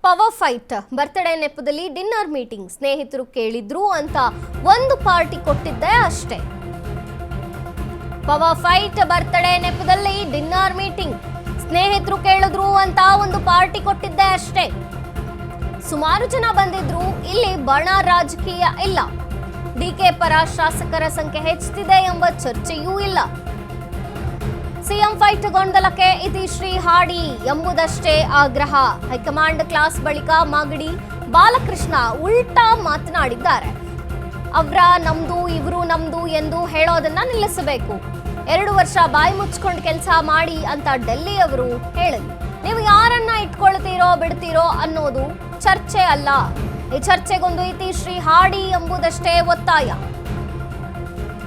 Power fight birthday ನೆಪದಲ್ಲಿ dinner meeting ಸ್ನೇಹಿತರು ಕೇಳಿದ್ರು ಅಂತ ಒಂದು ಪಾರ್ಟಿ ಕೊಟ್ಟಿದ್ದೆ ಅಷ್ಟೇ. ಪವರ್ ಫೈಟ್ ಬರ್ತ್ಡೇ ನೆಪದಲ್ಲಿ ಡಿನ್ನರ್ ಮೀಟಿಂಗ್ ಸ್ನೇಹಿತರು ಕೇಳಿದ್ರು ಅಂತ ಒಂದು ಪಾರ್ಟಿ ಕೊಟ್ಟಿದ್ದೆ ಅಷ್ಟೇ. ಸುಮಾರು ಜನ ಬಂದಿದ್ರು. ಇಲ್ಲಿ ಬಣ ರಾಜಕೀಯ ಇಲ್ಲ. ಡಿಕೆ ಪರ ಶಾಸಕರ ಸಂಖ್ಯೆ ಹೆಚ್ಚುತ್ತಿದೆ ಎಂಬ ಚರ್ಚೆಯೂ ಇಲ್ಲ. ಸಿಎಂ ಫೈಟ್ ಗೊಂದಲಕ್ಕೆ ಇತಿಶ್ರೀ ಹಾಡಿ ಎಂಬುದಷ್ಟೇ ಆಗ್ರಹ. ಹೈಕಮಾಂಡ್ ಕ್ಲಾಸ್ ಬಳಿಕ ಮಾಗಡಿ ಬಾಲಕೃಷ್ಣ ಉಲ್ಟಾ ಮಾತನಾಡಿದ್ದಾರೆ. ಅವ್ರ ನಮ್ದು ಇವರು ನಮ್ದು ಎಂದು ಹೇಳೋದನ್ನ ನಿಲ್ಲಿಸಬೇಕು. 2 ವರ್ಷ ಬಾಯಿ ಮುಚ್ಕೊಂಡು ಕೆಲಸ ಮಾಡಿ ಅಂತ ಡೆಲ್ಲಿ ಅವರು ಹೇಳಲಿ. ನೀವು ಯಾರನ್ನ ಇಟ್ಕೊಳ್ತೀರೋ ಬಿಡ್ತೀರೋ ಅನ್ನೋದು ಚರ್ಚೆ ಅಲ್ಲ. ಈ ಚರ್ಚೆಗೊಂದು ಇತಿಶ್ರೀ ಹಾಡಿ ಎಂಬುದಷ್ಟೇ ಒತ್ತಾಯ.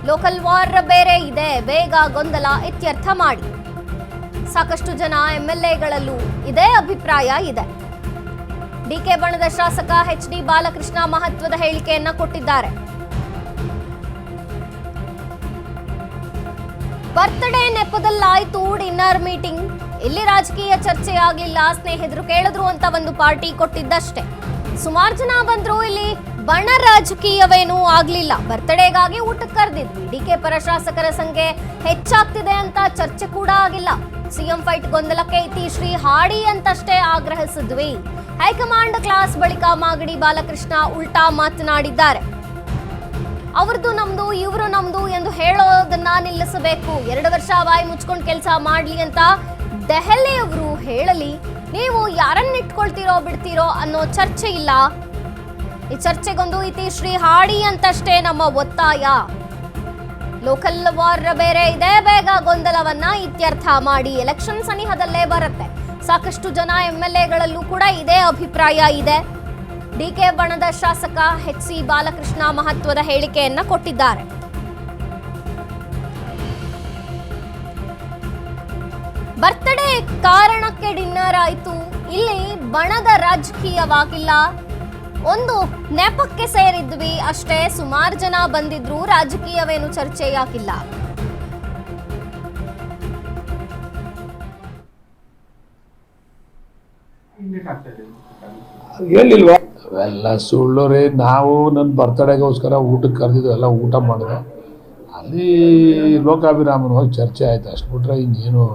ಲೋಕಲ್ ವಾರ್ ಬೇರೆ ಇದೆ, ಬೇಗ ಗೊಂದಲ ಇತ್ಯರ್ಥ ಮಾಡಿ. ಸಾಕಷ್ಟು ಜನ ಎಂಎಲ್ಎಗಳಲ್ಲೂ ಇದೇ ಅಭಿಪ್ರಾಯ ಇದೆ. ಡಿಕೆ ಬಣದ ಶಾಸಕ ಎಚ್ ಡಿ ಬಾಲಕೃಷ್ಣ ಮಹತ್ವದ ಹೇಳಿಕೆಯನ್ನ ಕೊಟ್ಟಿದ್ದಾರೆ. ಬರ್ತ್ಡೇ ನೆಪದಲ್ಲಾಯ್ತು ಡಿನ್ನರ್ ಮೀಟಿಂಗ್. ಇಲ್ಲಿ ರಾಜಕೀಯ ಚರ್ಚೆ ಆಗ್ಲಿಲ್ಲ. ಸ್ನೇಹಿತರು ಕೇಳಿದ್ರು ಅಂತ ಒಂದು ಪಾರ್ಟಿ ಕೊಟ್ಟಿದ್ದಷ್ಟೇ. ಸುಮಾರು ಜನ ಬಂದ್ರು. ಇಲ್ಲಿ ಬಣ ರಾಜಕೀಯವೇನೂ ಆಗ್ಲಿಲ್ಲ. ಬರ್ತ್ಡೇಗಾಗಿ ಊಟಕ್ಕೆ ಕರೆದಿದ್ವಿ. ಡಿಕೆ ಪರ ಶಾಸಕರ ಸಂಖ್ಯೆ ಹೆಚ್ಚಾಗ್ತಿದೆ ಅಂತ ಚರ್ಚೆ ಕೂಡ ಆಗಿಲ್ಲ. ಸಿಎಂ ಫೈಟ್ ಗೊಂದಲಕ್ಕೆ ಇತಿಶ್ರೀ ಹಾಡಿ ಅಂತಷ್ಟೇ ಆಗ್ರಹಿಸಿದ್ವಿ. ಹೈಕಮಾಂಡ್ ಕ್ಲಾಸ್ ಬಳಿಕ ಮಾಗಡಿ ಬಾಲಕೃಷ್ಣ ಉಲ್ಟಾ ಮಾತನಾಡಿದ್ದಾರೆ. ಅವ್ರದ್ದು ನಮ್ದು ಇವರು ನಮ್ದು ಎಂದು ಹೇಳೋದನ್ನ ನಿಲ್ಲಿಸಬೇಕು. 2 ವರ್ಷ ಬಾಯಿ ಮುಚ್ಕೊಂಡು ಕೆಲಸ ಮಾಡ್ಲಿ ಅಂತ ದೆಹಲಿಯವರು ಹೇಳಲಿ. ನೀವು ಯಾರನ್ನ ಇಟ್ಕೊಳ್ತೀರೋ ಬಿಡ್ತೀರೋ ಅನ್ನೋ ಚರ್ಚೆ ಇಲ್ಲ. ಈ ಚರ್ಚೆಗೊಂದು ಇತಿಶ್ರೀ ಹಾಡಿ ಅಂತಷ್ಟೇ ನಮ್ಮ ಒತ್ತಾಯ. ಲೋಕಲ್ ವಾರ್ ಬೇರೆ ಇದೆ, ಬೇಗ ಗೊಂದಲವನ್ನ ಇತ್ಯರ್ಥ ಮಾಡಿ. ಎಲೆಕ್ಷನ್ ಸನಿಹದಲ್ಲೇ ಬರುತ್ತೆ. ಸಾಕಷ್ಟು ಜನ ಎಂಎಲ್ಎಗಳಲ್ಲೂ ಕೂಡ ಇದೇ ಅಭಿಪ್ರಾಯ ಇದೆ. ಡಿಕೆ ಬಣದ ಶಾಸಕ ಎಚ್ ಸಿ ಬಾಲಕೃಷ್ಣ ಮಹತ್ವದ ಹೇಳಿಕೆಯನ್ನ ಕೊಟ್ಟಿದ್ದಾರೆ. ಬರ್ತ್ಡೇ ಕಾರಣಕ್ಕೆ ಡಿನ್ನರ್ ಆಯ್ತು. ಇಲ್ಲಿ ಬಣದ ರಾಜಕೀಯವಾಗಿಲ್ಲ. ಒಂದು ನೆಪಕ್ಕೆ ಸೇರಿದ್ವಿ ಅಷ್ಟೇ. ಸುಮಾರು ಜನ ಬಂದಿದ್ರು. ರಾಜಕೀಯವೇನು ಚರ್ಚೆಯಾಗಿಲ್ಲ. ಹೇಳಿಲ್ವಾ ಅವೆಲ್ಲ ಸುಳ್ಳು ರೀ. ನಾವು ನನ್ನ ಬರ್ತಡೇಗೋಸ್ಕರ ಊಟಕ್ಕೆ ಕರೆದಿದ್ದು ಎಲ್ಲ ಊಟ ಮಾಡಿದೆ. ಅಲ್ಲಿ ಲೋಕಾಭಿರಾಮನ ಹೋಗಿ ಚರ್ಚೆ ಆಯ್ತು. ಅಷ್ಟು ಬಿಟ್ರೆ ಇನ್ನೇನು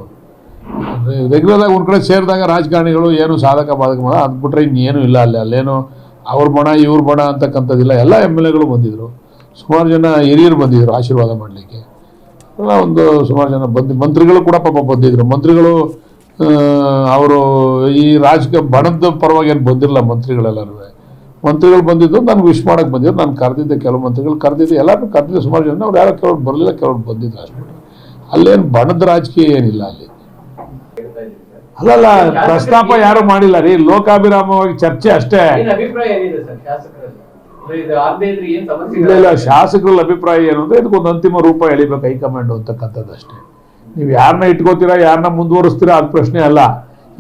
ರೆಗ್ಯುಲರಾಗಿ ಒಂದು ಕಡೆ ಸೇರಿದಾಗ ರಾಜಕಾರಣಿಗಳು ಏನು ಸಾಧಕ ಬಾಧಕ ಮಾಡ ಅದು ಬಿಟ್ರೆ ಇನ್ನೇನು ಇಲ್ಲ. ಅಲ್ಲೇನು ಅವ್ರ ಬಣ ಇವ್ರ ಬಣ ಅಂತಕ್ಕಂಥದ್ದಿಲ್ಲ. ಎಲ್ಲ MLAಗಳು ಬಂದಿದ್ದರು. ಸುಮಾರು ಜನ ಹಿರಿಯರು ಬಂದಿದ್ದರು ಆಶೀರ್ವಾದ ಮಾಡಲಿಕ್ಕೆ. ಎಲ್ಲ ಒಂದು ಸುಮಾರು ಜನ ಮಂತ್ರಿಗಳು ಕೂಡ ಪಾಪ ಬಂದಿದ್ದರು. ಮಂತ್ರಿಗಳು ಅವರು ಈ ರಾಜಕೀಯ ಬಣದ ಪರವಾಗಿ ಏನು ಬಂದಿರಲಿಲ್ಲ. ಮಂತ್ರಿಗಳು ಬಂದಿದ್ದು ನನಗೆ ವಿಶ್ ಮಾಡೋಕ್ಕೆ ಬಂದಿದ್ರು. ನಾನು ಕರೆದಿದ್ದೆ. ಕೆಲವು ಮಂತ್ರಿಗಳು ಕರೆದಿದ್ದೆ. ಎಲ್ಲರೂ ಕರೆದಿದ್ದೆ. ಸುಮಾರು ಜನ ಅವ್ರು ಯಾರೋ ಕೆಲವ್ರು ಬರಲಿಲ್ಲ, ಕೆಲವ್ರು ಬಂದಿದ್ರು. ಅಷ್ಟೇ. ಅಲ್ಲೇನು ಬಣದ ರಾಜಕೀಯ ಏನಿಲ್ಲ ಅಲ್ಲಿ. ಅಲ್ಲಲ್ಲ, ಪ್ರಸ್ತಾಪ ಯಾರು ಮಾಡಿಲ್ಲ ರೀ. ಲೋಕಾಭಿರಾಮವಾಗಿ ಚರ್ಚೆ ಅಷ್ಟೇ. ಇಲ್ಲ, ಶಾಸಕರ ಅಭಿಪ್ರಾಯ ಏನು ಅಂದ್ರೆ ಇದಕ್ಕೊಂದು ಅಂತಿಮ ರೂಪ ಎಳಿಬೇಕು ಹೈಕಮಾಂಡ್ ಅಂತಕ್ಕಂಥದ್ದು ಅಷ್ಟೇ. ನೀವು ಯಾರನ್ನ ಇಟ್ಕೋತೀರಾ, ಯಾರನ್ನ ಮುಂದುವರಿಸ್ತೀರಾ ಅದು ಪ್ರಶ್ನೆ ಅಲ್ಲ.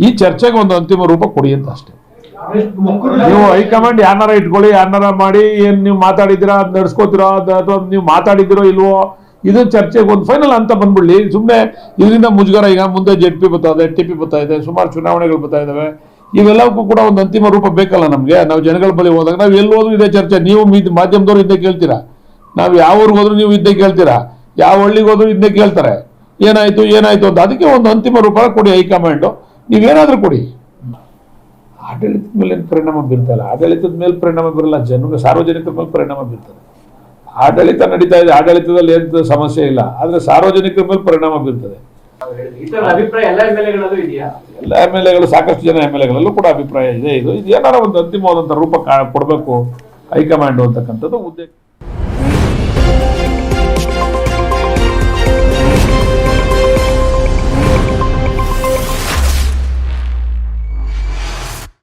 ಈ ಚರ್ಚೆಗೆ ಒಂದು ಅಂತಿಮ ರೂಪ ಕೊಡಿ ಅಂತ ಅಷ್ಟೇ. ನೀವು ಹೈಕಮಾಂಡ್ ಯಾರನ್ನಾರ ಇಟ್ಕೊಳ್ಳಿ, ಯಾರನ್ನಾರ ಮಾಡಿ, ಏನ್ ನೀವು ಮಾತಾಡಿದ್ದೀರಾ ಅದು ನಡ್ಸ್ಕೋತೀರಾ ಅಥವಾ ನೀವು ಮಾತಾಡಿದ್ದೀರೋ ಇಲ್ವೋ, ಇದು ಚರ್ಚೆಗೆ ಒಂದು ಫೈನಲ್ ಅಂತ ಬಂದ್ಬಿಡ್ಲಿ. ಸುಮ್ಮನೆ ಇದರಿಂದ ಮುಜುಗರ. ಈಗ ಮುಂದೆ ZP ಬರ್ತಾ ಇದೆ, TP ಬರ್ತಾ ಇದೆ, ಸುಮಾರು ಚುನಾವಣೆಗಳು ಬರ್ತಾ ಇದ್ದಾವೆ. ಇವೆಲ್ಲವಕ್ಕೂ ಕೂಡ ಒಂದು ಅಂತಿಮ ರೂಪ ಬೇಕಲ್ಲ ನಮಗೆ. ನಾವು ಜನಗಳ ಬಳಿ ಹೋದಾಗ ನಾವು ಎಲ್ಲಿ ಹೋದ್ರೂ ಇದೇ ಚರ್ಚೆ. ನೀವು ಮಾಧ್ಯಮದವ್ರು ಇದ್ದೇ ಕೇಳ್ತೀರಾ. ನಾವು ಯಾವ ಊರಿಗೆ ಹೋದ್ರೂ ನೀವು ಇದ್ದೇ ಕೇಳ್ತೀರಾ. ಯಾವ ಹಳ್ಳಿಗೆ ಹೋದ್ರೂ ಇದ್ದೇ ಕೇಳ್ತಾರೆ. ಏನಾಯ್ತು ಅಂತ. ಅದಕ್ಕೆ ಒಂದು ಅಂತಿಮ ರೂಪ ಕೊಡಿ ಹೈಕಮಾಂಡು. ನೀವೇನಾದ್ರೂ ಕೊಡಿ. ಆಡಳಿತದ ಮೇಲೆ ಪರಿಣಾಮ ಬೀರ್ತಲ್ಲ. ಆಡಳಿತದ ಮೇಲೆ ಪರಿಣಾಮ ಬೀರಲ್ಲ, ಸಾರ್ವಜನಿಕರ ಮೇಲೆ ಪರಿಣಾಮ ಬೀರ್ತದೆ. ಆಡಳಿತ ನಡೀತಾ ಇದೆ, ಆಡಳಿತದಲ್ಲಿ ಏನು ಸಮಸ್ಯೆ ಇಲ್ಲ. ಆದ್ರೆ ಸಾರ್ವಜನಿಕರ ಮೇಲೆ ಪರಿಣಾಮ ಬೀರ್ತದೆ. ಎಲ್ಲ MLAಗಳು, ಸಾಕಷ್ಟು ಜನ MLAಗಳಲ್ಲೂ ಕೂಡ ಅಭಿಪ್ರಾಯ ಇದೆ. ಇದು ಏನಾರ ಒಂದು ಅಂತಿಮವಾದಂಥ ರೂಪ ಕೊಡಬೇಕು ಹೈಕಮಾಂಡ್ ಅಂತಕ್ಕಂಥದ್ದು ಉದ್ದೇಶ.